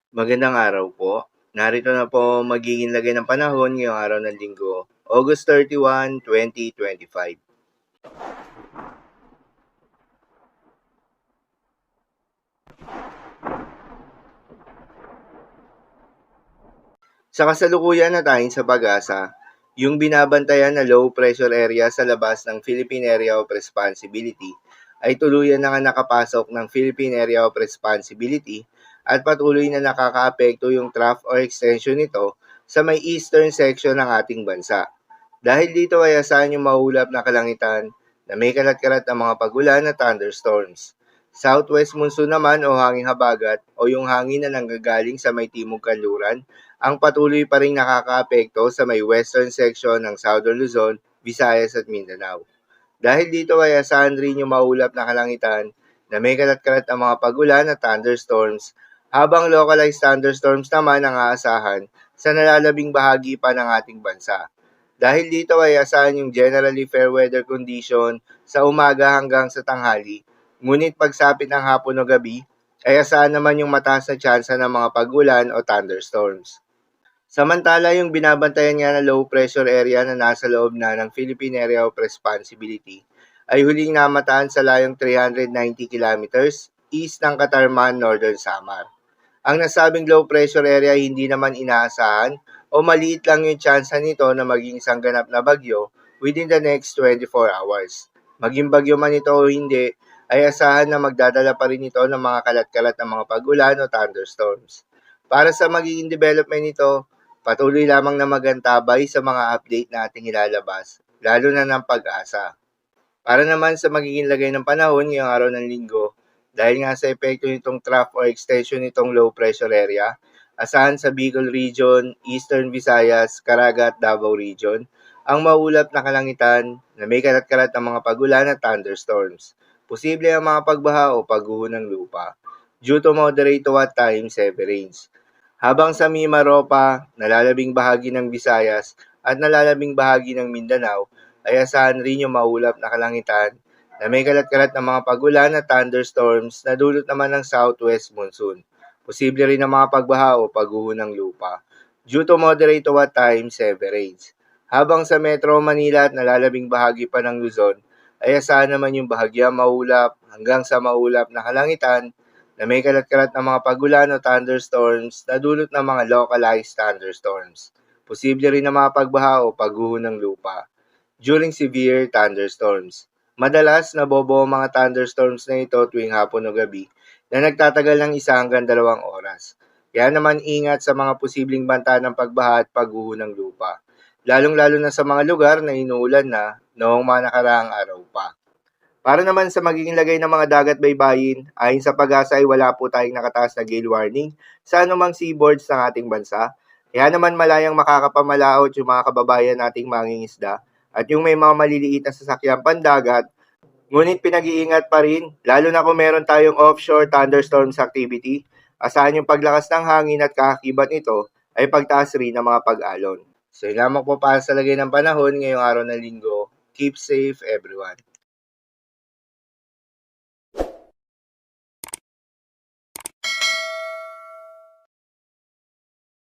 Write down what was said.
Magandang araw po. Narito na po ang magiging lagay ng panahon ngayong araw ng Linggo, August 31, 2025. Sa kasalukuyan na tayong sa pag-asa, yung binabantayan na low pressure area sa labas ng Philippine Area of Responsibility ay tuluyan na nga nakapasok ng Philippine Area of Responsibility at patuloy na nakakaapekto yung trough or extension nito sa may eastern section ng ating bansa. Dahil dito ay asahan yung maulap na kalangitan na may kalat-kalat na mga pagulan at thunderstorms. Southwest monsoon naman o hanging habagat o yung hangin na nanggagaling sa may timog kanluran ang patuloy pa rin nakakaapekto sa may western section ng Southern Luzon, Visayas at Mindanao. Dahil dito ay asahan rin yung maulap na kalangitan na may kalat-kalat na mga pagulan at thunderstorms, habang localized thunderstorms naman ang aasahan sa nalalabing bahagi pa ng ating bansa. Dahil dito ay asahan yung generally fair weather condition sa umaga hanggang sa tanghali, ngunit pagsapit ng hapon o gabi, ay asahan naman yung mataas na tsansa ng mga pagulan o thunderstorms. Samantala, yung binabantayan nga na low pressure area na nasa loob na ng Philippine Area of Responsibility ay huling namataan sa layong 390 kilometers east ng Katarman, Northern Samar. Ang nasabing low pressure area ay hindi naman inaasahan o maliit lang yung tsansa nito na maging isang ganap na bagyo within the next 24 hours. Maging bagyo man ito o hindi, ay asahan na magdadala pa rin ito ng mga kalat-kalat na mga pagulan o thunderstorms. Para sa magiging development nito, patuloy lamang na magantabay sa mga update na ating ilalabas, lalo na ng pag-asa. Para naman sa magiging lagay ng panahon ngayong araw ng linggo, dahil nga sa epekto nitong trough or extension nitong low pressure area, asahan sa Bicol Region, Eastern Visayas, Caraga at Davao Region, ang maulap na kalangitan na may kalat-kalat ng mga pagulan at thunderstorms. Posible ang mga pagbaha o pagguho ng lupa due to moderate to at times heavy rains. Habang sa Mimaropa, nalalabing bahagi ng Visayas at nalalabing bahagi ng Mindanao, ay asahan rin yung maulap na kalangitan na may kalat-kalat na mga pagulan at thunderstorms na dulot naman ng southwest monsoon. Posible rin ang mga pagbaha o pagguho ng lupa due to moderate to at times heavy rains. Habang sa Metro Manila at nalalabing bahagi pa ng Luzon, ay asahan naman yung bahagyang maulap hanggang sa maulap na kalangitan na may kalat-kalat na mga pagulan o thunderstorms na dulot ng mga localized thunderstorms. Posible rin na mga pagbaha o pagguho ng lupa during severe thunderstorms. Madalas, nabobo ang mga thunderstorms na ito tuwing hapon o gabi na nagtatagal ng 1 hanggang 2 oras. Kaya naman ingat sa mga posibleng banta ng pagbaha at pagguho ng lupa, lalong-lalo na sa mga lugar na inuulan na noong mga nakaraang araw pa. Para naman sa magiging lagay ng mga dagat baybayin, ayon sa pag-asa ay wala po tayong nakataas na gale warning sa anumang seaboards ng ating bansa. Kaya naman malayang makakapamalaot yung mga kababayan nating mangingisda at yung may mga maliliit na sasakyang pandagat, ngunit pinag-iingat pa rin, lalo na kung meron tayong offshore thunderstorms activity, asahan yung paglakas ng hangin at kakakibat nito ay pagtaas rin ng mga pag-alon. So yun lamang po para sa lagay ng panahon ngayong araw ng linggo. Keep safe everyone.